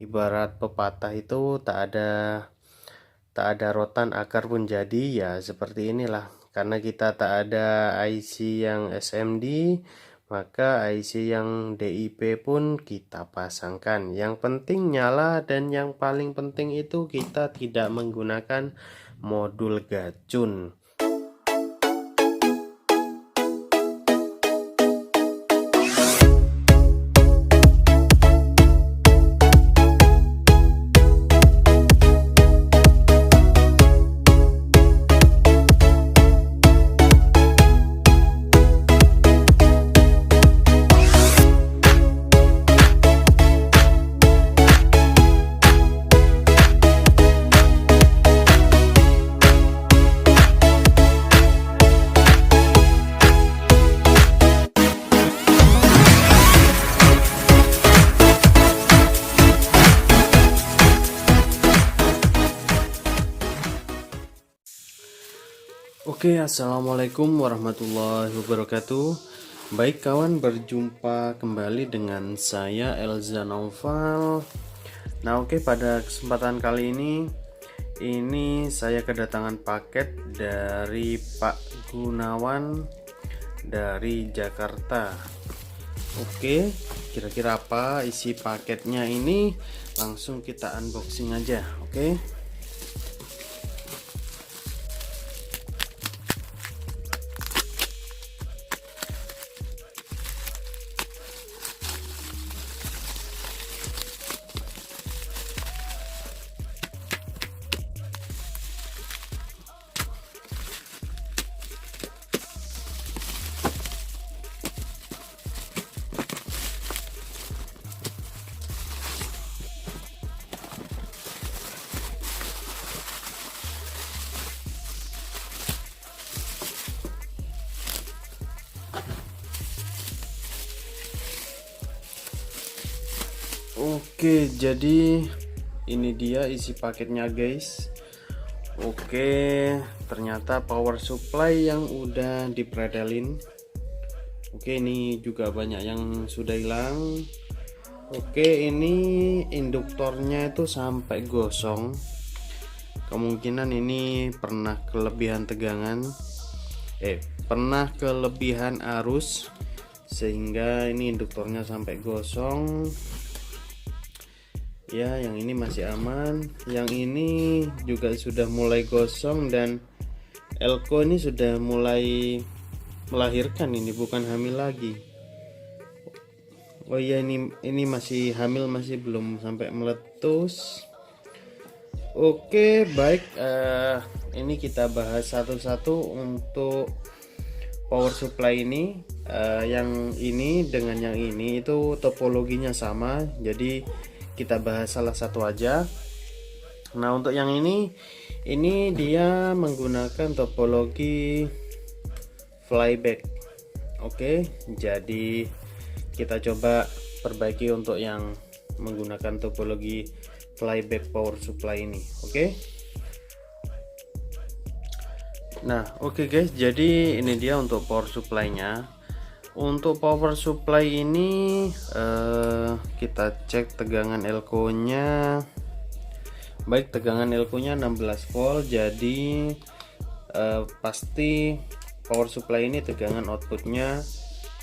Ibarat pepatah itu tak ada rotan akar pun jadi, ya seperti inilah. Karena kita tak ada IC yang SMD, maka IC yang DIP pun kita pasangkan. Yang penting nyala, dan yang paling penting itu kita tidak menggunakan modul gacun. Oke, assalamualaikum warahmatullahi wabarakatuh. Baik kawan, berjumpa kembali dengan saya Elza Naufal. Nah, oke, pada kesempatan kali ini saya kedatangan paket dari Pak Gunawan dari Jakarta. Oke, kira-kira apa isi paketnya ini? Langsung kita unboxing aja, oke? Oke, jadi ini dia isi paketnya guys. Oke, ternyata power supply yang udah dipretelin. Oke, ini juga banyak yang sudah hilang. Oke, ini induktornya itu sampai gosong. Kemungkinan ini pernah kelebihan tegangan, pernah kelebihan arus, sehingga ini induktornya sampai gosong. Ya, yang ini masih aman, yang ini juga sudah mulai gosong, dan elko ini sudah mulai melahirkan, ini bukan hamil lagi. Oh iya, ini masih hamil, masih belum sampai meletus. Oke, baik, ini kita bahas satu-satu untuk power supply ini. Yang ini dengan yang ini itu topologinya sama, jadi kita bahas salah satu aja. Nah, untuk yang ini dia menggunakan topologi flyback. Oke, jadi kita coba perbaiki untuk yang menggunakan topologi flyback power supply ini. Oke. Nah, oke guys, jadi ini dia untuk power supply-nya. Untuk power supply ini kita cek tegangan elko nya. Baik, tegangan elko nya 16 volt, jadi pasti power supply ini tegangan outputnya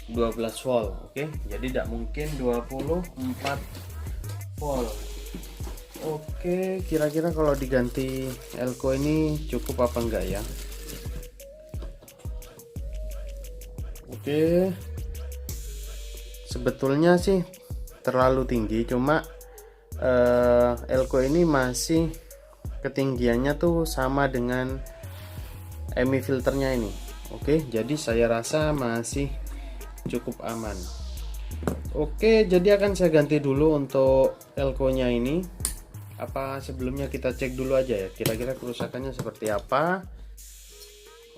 12 volt. Oke, jadi tidak mungkin 24 volt. Oke, kira-kira kalau diganti elko ini cukup apa enggak ya? Oke, sebetulnya sih terlalu tinggi, cuma elko ini masih ketinggiannya tuh sama dengan EMI filternya ini. Oke, jadi saya rasa masih cukup aman. Oke, jadi akan saya ganti dulu untuk elko nya ini. Apa sebelumnya kita cek dulu aja ya, kira-kira kerusakannya seperti apa.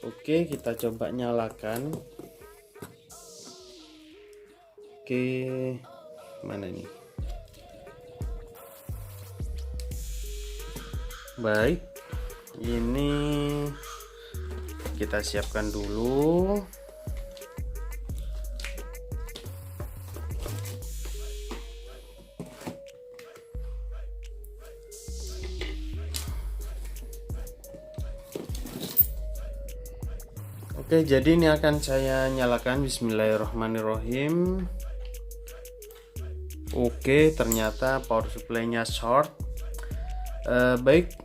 Oke, kita coba nyalakan. Oke, mana nih? Baik, ini kita siapkan dulu. Oke, jadi ini akan saya nyalakan. Bismillahirrahmanirrahim. Oke, ternyata power supply-nya short. Baik,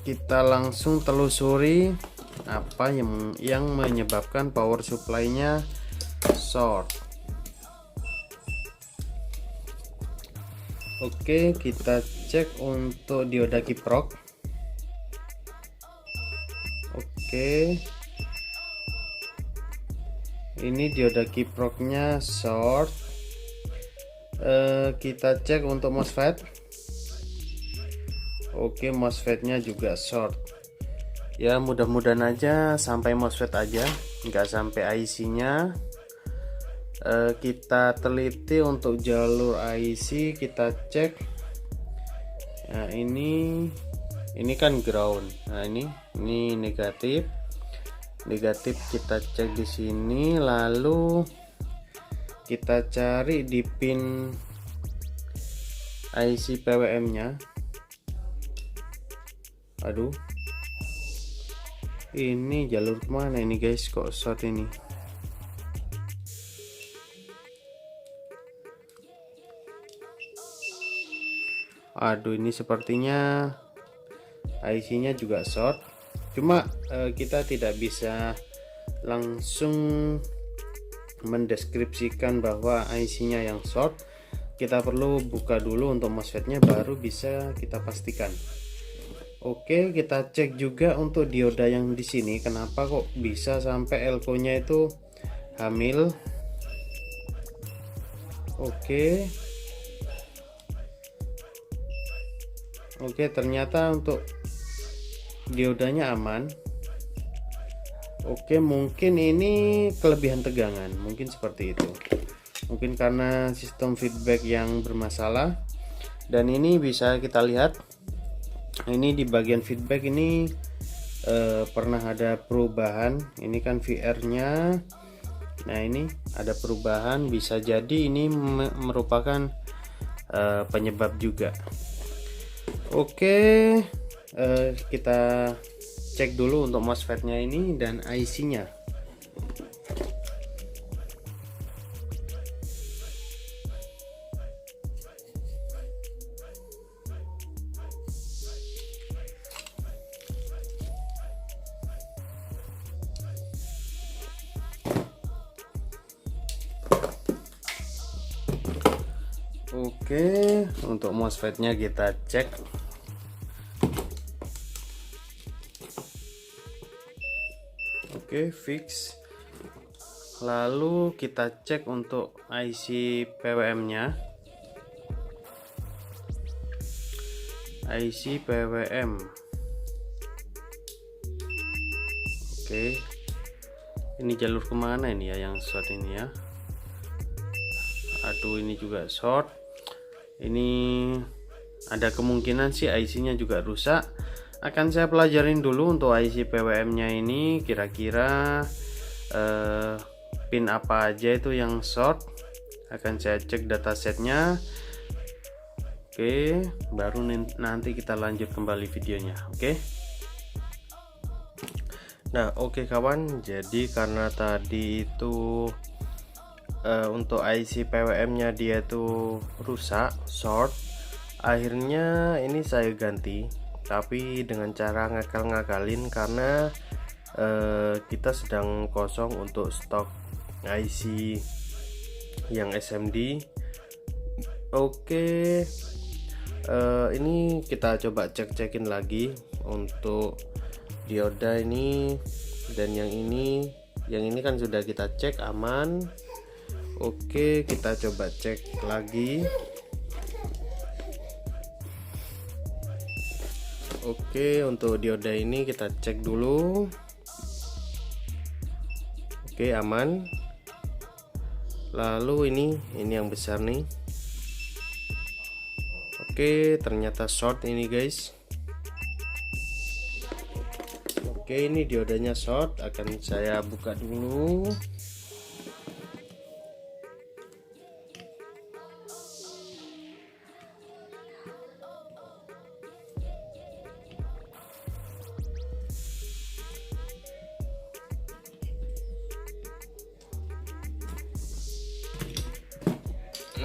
kita langsung telusuri apa yang menyebabkan power supply-nya short. Oke, kita cek untuk dioda kiprok. Oke, ini dioda kiproknya short. Kita cek untuk MOSFET. Oke, MOSFET-nya juga short. Ya, mudah-mudahan aja sampai MOSFET aja, nggak sampai IC-nya. Kita teliti untuk jalur IC, kita cek. Nah, ini kan ground. Nah, ini negatif. Kita cek di sini, lalu kita cari di pin IC PWM-nya. Aduh, ini jalur kemana ini guys, kok short ini? Aduh, ini sepertinya IC-nya juga short. Cuma kita tidak bisa langsung mendeskripsikan bahwa IC-nya yang short. Kita perlu buka dulu untuk MOSFET-nya, baru bisa kita pastikan. Oke, kita cek juga untuk dioda yang di sini. Kenapa kok bisa sampai elko-nya itu hamil? Oke, ternyata untuk diodanya aman. Oke, mungkin ini kelebihan tegangan, mungkin seperti itu. Mungkin karena sistem feedback yang bermasalah. Dan ini bisa kita lihat, ini di bagian feedback ini pernah ada perubahan. Ini kan VR-nya. Nah, ini ada perubahan, bisa jadi ini merupakan penyebab juga. Oke, kita cek dulu untuk MOSFET-nya ini dan IC-nya. Oke, untuk MOSFET-nya kita cek. Oke, fix. Lalu kita cek untuk IC PWM-nya. IC PWM. Oke. Ini jalur kemana ini ya yang short ini ya? Aduh, ini juga short. Ini ada kemungkinan sih IC-nya juga rusak. Akan saya pelajarin dulu untuk IC PWM-nya ini, kira-kira pin apa aja itu yang short. Akan saya cek datasetnya. Oke, baru nanti kita lanjut kembali videonya. Oke. Nah, oke kawan, jadi karena tadi itu untuk IC PWM-nya dia tuh rusak, short. Akhirnya ini saya ganti, tapi dengan cara ngakal-ngakalin karena kita sedang kosong untuk stok IC yang SMD. Oke, ini kita coba cek-cekin lagi untuk dioda ini dan yang ini kan sudah kita cek aman. Oke, kita coba cek lagi. Oke, untuk dioda ini kita cek dulu. Oke, aman. Lalu ini yang besar nih. Oke, ternyata short ini guys. Oke, ini diodanya short. Akan saya buka dulu.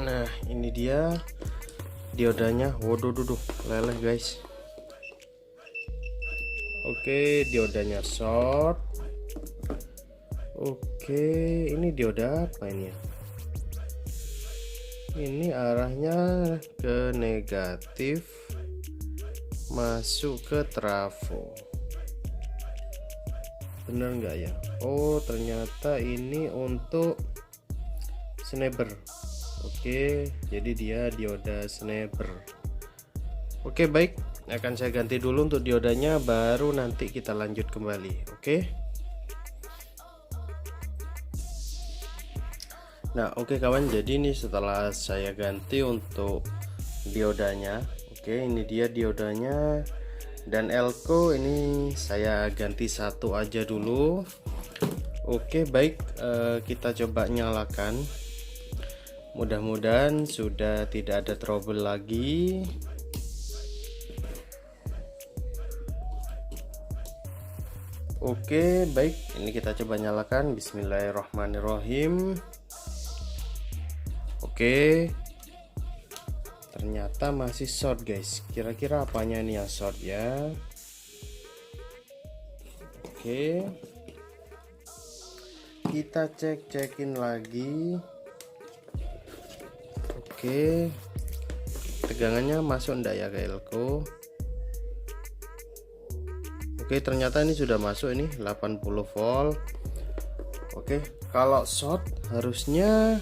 Nah, ini dia diodanya. Waduh, leleh guys. Oke, diodanya short. Oke, ini dioda apa ini ya? Ini arahnya ke negatif, masuk ke trafo. Bener nggak ya? Oh, ternyata ini untuk snapper. Oke, jadi dia dioda snapper. Oke, baik, akan saya ganti dulu untuk diodanya, baru nanti kita lanjut kembali. Oke. Nah, oke kawan, jadi ini setelah saya ganti untuk diodanya. Oke, ini dia diodanya. Dan elko ini saya ganti satu aja dulu. Oke, baik, kita coba nyalakan. Mudah-mudahan sudah tidak ada trouble lagi. Oke, baik, ini kita coba nyalakan. Bismillahirrahmanirrahim. Oke, ternyata masih short guys. Kira-kira apanya ini yang short ya? Oke, kita cekin lagi. Oke, tegangannya masuk enggak ya ke elko? Oke, ternyata ini sudah masuk, ini 80 volt. Oke, kalau short harusnya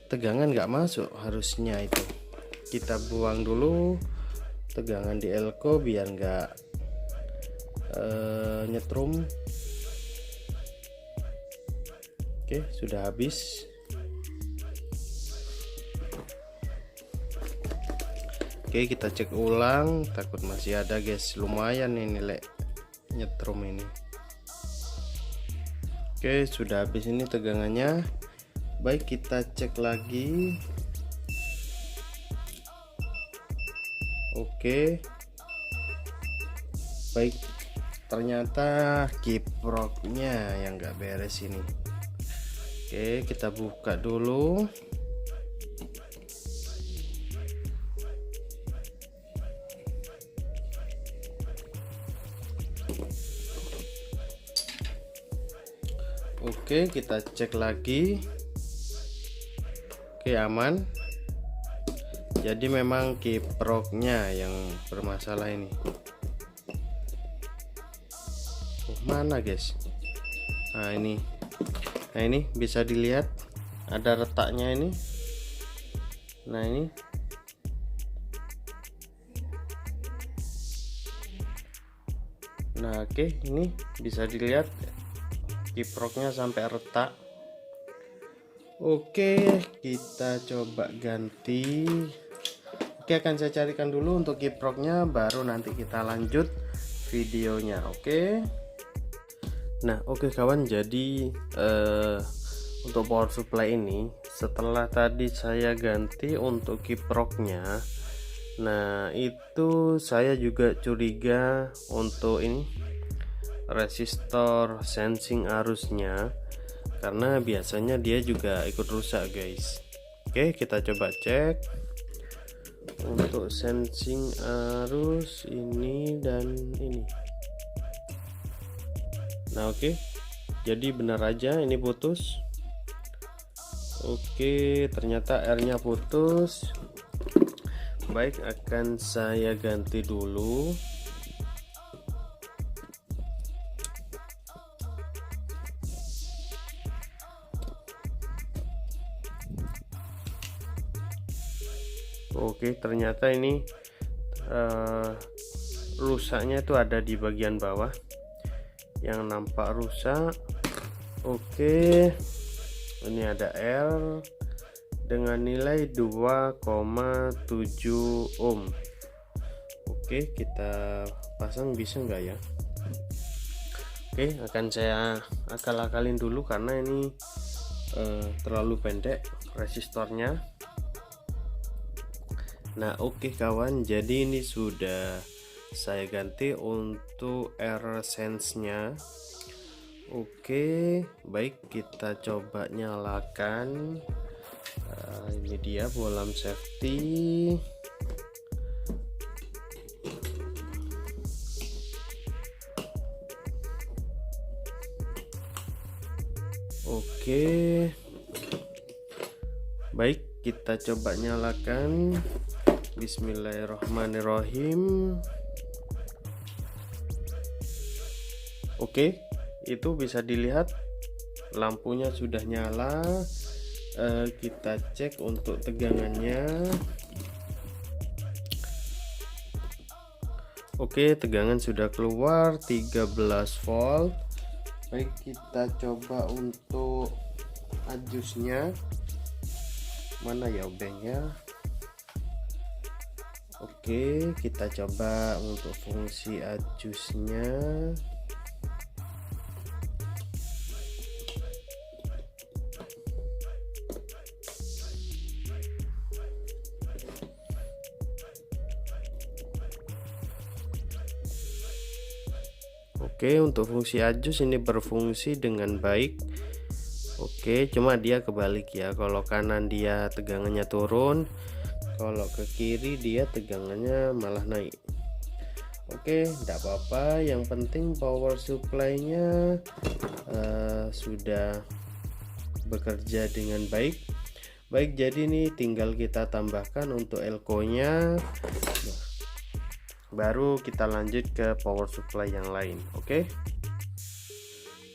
tegangan nggak masuk, harusnya itu. Kita buang dulu tegangan di elko biar nggak nyetrum. Oke, sudah habis. Oke, kita cek ulang, takut masih ada guys. Lumayan ini nyetrum ini. Oke, sudah habis ini tegangannya. Baik, kita cek lagi. Oke, baik, ternyata kiproknya yang nggak beres ini. Oke, kita buka dulu. Oke, kita cek lagi. Oke, aman. Jadi memang kiproknya yang bermasalah ini. Mana guys? Nah ini bisa dilihat ada retaknya ini. Nah ini. Nah oke, ini bisa dilihat kiproknya sampai retak. Oke, kita coba ganti. Oke, akan saya carikan dulu untuk kiproknya, baru nanti kita lanjut videonya. Oke. Nah, oke kawan, jadi untuk power supply ini setelah tadi saya ganti untuk kiproknya, nah itu saya juga curiga untuk ini resistor sensing arusnya, karena biasanya dia juga ikut rusak guys. Oke, kita coba cek untuk sensing arus ini dan ini. Nah oke, jadi benar aja ini putus. Oke, ternyata R nya putus. Baik, akan saya ganti dulu. Oke, ternyata ini rusaknya itu ada di bagian bawah yang nampak rusak. Oke, ini ada R dengan nilai 2,7 ohm. Oke, kita pasang bisa enggak ya? Oke, akan saya akal-akalin dulu karena ini terlalu pendek resistornya. Nah oke kawan, jadi ini sudah saya ganti untuk R sense nya. Oke, baik, kita coba nyalakan. Ini dia bolam safety. Oke, baik, kita coba nyalakan. Bismillahirrahmanirrahim. Oke, itu bisa dilihat lampunya sudah nyala. Kita cek untuk tegangannya. Oke, tegangan sudah keluar 13 volt. Baik, kita coba untuk adjustnya. Mana ya obengnya? Oke, kita coba untuk fungsi adjustnya. Oke, untuk fungsi adjust ini berfungsi dengan baik. Oke, cuma dia kebalik ya. Kalau kanan dia tegangannya turun, kalau ke kiri dia tegangannya malah naik. Oke, tidak apa-apa. Yang penting power supply-nya sudah bekerja dengan baik. Baik, jadi ini tinggal kita tambahkan untuk elko-nya. Baru kita lanjut ke power supply yang lain. Oke.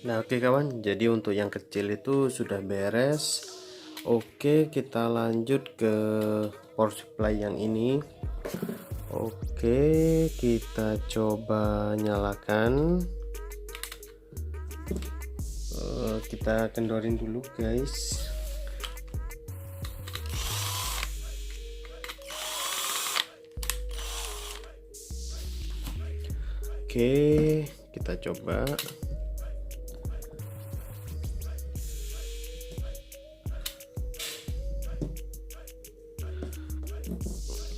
Nah, oke kawan, jadi untuk yang kecil itu sudah beres. Oke, kita lanjut ke power supply yang ini. Oke, kita coba nyalakan. Kita kendorin dulu guys. Oke, kita coba.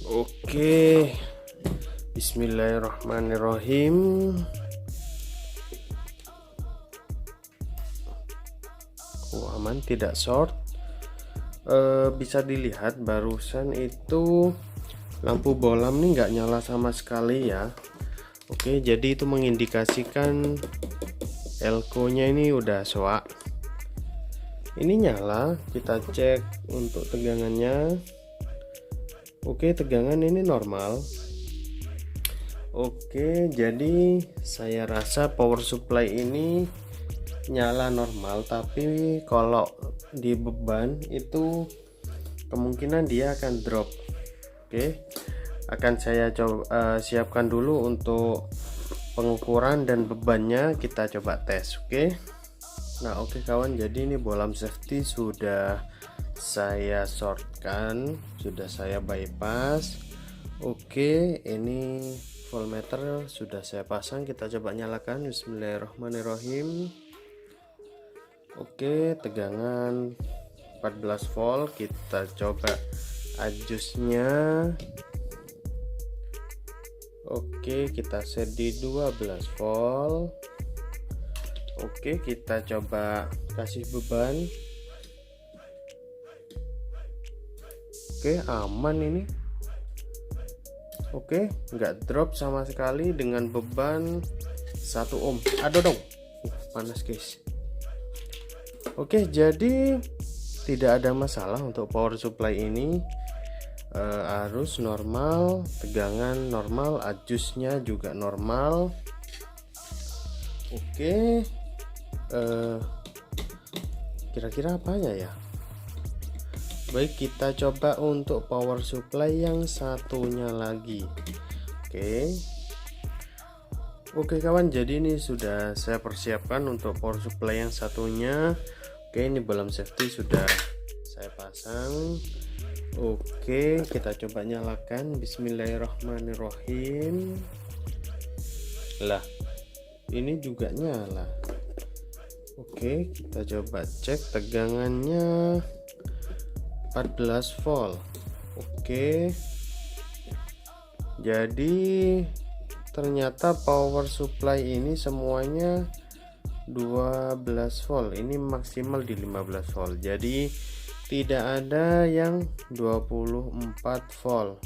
Oke, bismillahirrahmanirrahim. Aman, tidak short. Bisa dilihat barusan itu lampu bolam nih nggak nyala sama sekali ya. Oke, jadi itu mengindikasikan elko-nya ini udah soak. Ini nyala, kita cek untuk tegangannya. Oke, tegangan ini normal. Oke, jadi saya rasa power supply ini nyala normal, tapi kalau di beban itu kemungkinan dia akan drop. Oke, akan saya coba siapkan dulu untuk pengukuran dan bebannya, kita coba tes. Oke. Nah, oke kawan, jadi ini bolam safety sudah saya shortkan, sudah saya bypass. Oke, ini voltmeter sudah saya pasang, kita coba nyalakan. Bismillahirrahmanirrahim. Oke, tegangan 14 volt, kita coba adjustnya. Oke, kita set di 12 volt. Oke, kita coba kasih beban. Oke, aman ini. Oke, nggak drop sama sekali dengan beban 1 ohm. Aduh dong, panas guys. Oke, jadi tidak ada masalah untuk power supply ini. Arus normal, tegangan normal, adjustnya juga normal. Oke, kira-kira apanya ya? Baik, kita coba untuk power supply yang satunya lagi. Oke kawan, jadi ini sudah saya persiapkan untuk power supply yang satunya. Oke, ini bolam safety sudah saya pasang. Oke, kita coba nyalakan. Bismillahirrahmanirrahim. Lah, ini juga nyala. Oke, kita coba cek tegangannya 14 volt. Oke, jadi ternyata power supply ini semuanya 12 volt. Ini maksimal di 15 volt. Jadi tidak ada yang 24 volt.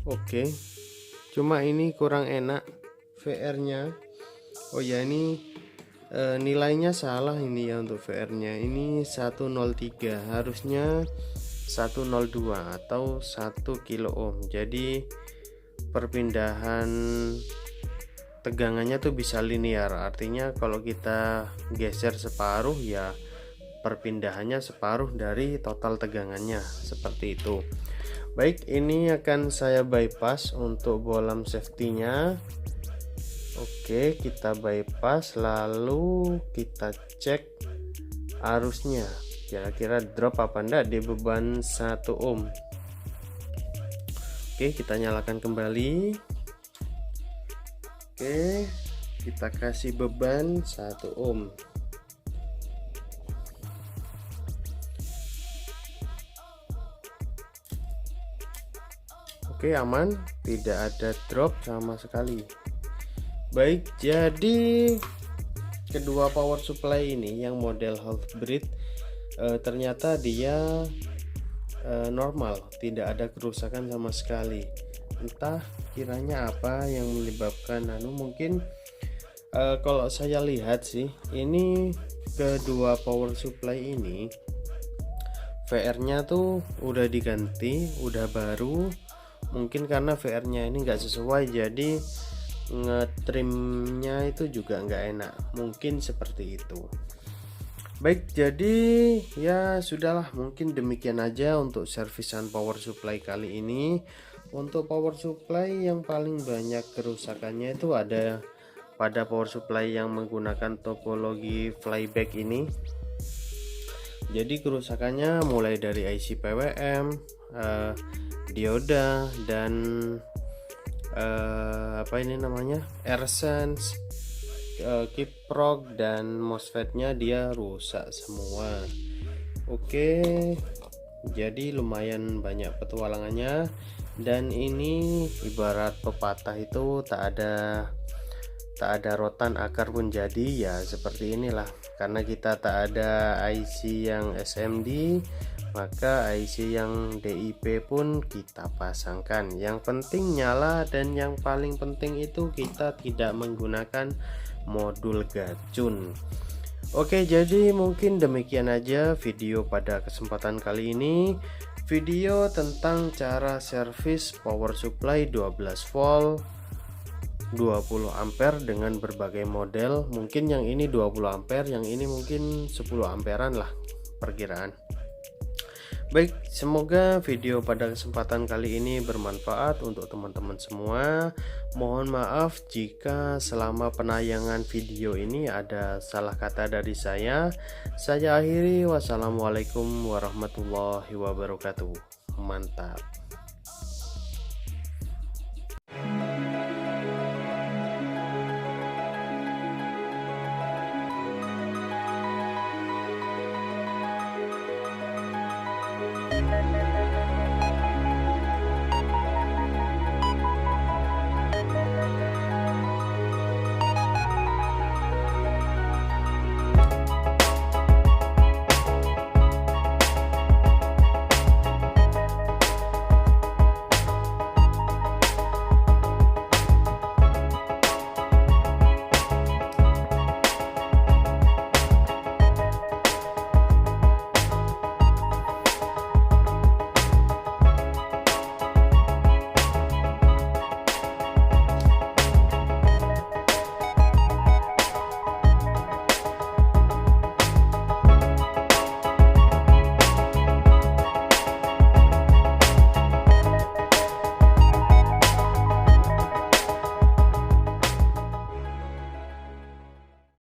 Oke, cuma ini kurang enak VR-nya. Oh ya, ini nilainya salah ini ya untuk VR-nya. Ini 103, harusnya 102 atau 1 kilo ohm. Jadi perpindahan tegangannya tuh bisa linear. Artinya kalau kita geser separuh ya perpindahannya separuh dari total tegangannya, seperti itu. Baik, ini akan saya bypass untuk bolam safety-nya. Oke, kita bypass, lalu kita cek arusnya kira-kira drop apa enggak di beban 1 ohm. Oke, kita nyalakan kembali. Oke, kita kasih beban 1 ohm. Oke, aman, tidak ada drop sama sekali. Baik, jadi kedua power supply ini yang model half bridge ternyata dia normal, tidak ada kerusakan sama sekali. Entah kiranya apa yang menyebabkan mungkin kalau saya lihat sih, ini kedua power supply ini VR-nya tuh udah diganti, udah baru. Mungkin karena VR-nya ini enggak sesuai, jadi ngetrimnya itu juga enggak enak, mungkin seperti itu. Baik, jadi ya sudahlah, mungkin demikian aja untuk servisan power supply kali ini. Untuk power supply yang paling banyak kerusakannya itu ada pada power supply yang menggunakan topologi flyback ini. Jadi kerusakannya mulai dari IC PWM, dioda, dan AirSense, kiprok, dan MOSFET-nya dia rusak semua. Oke, jadi lumayan banyak petualangannya, dan ini ibarat pepatah itu tak ada rotan akar pun jadi, ya seperti inilah. Karena kita tak ada IC yang SMD, maka IC yang DIP pun kita pasangkan. Yang penting nyala, dan yang paling penting itu kita tidak menggunakan modul gacun. Oke, jadi mungkin demikian aja video pada kesempatan kali ini. Video tentang cara servis power supply 12 volt 20 ampere dengan berbagai model. Mungkin yang ini 20 ampere, yang ini mungkin 10 amperan lah perkiraan. Baik, semoga video pada kesempatan kali ini bermanfaat untuk teman-teman semua. Mohon maaf jika selama penayangan video ini ada salah kata dari saya. Saya akhiri, wassalamualaikum warahmatullahi wabarakatuh. Mantap.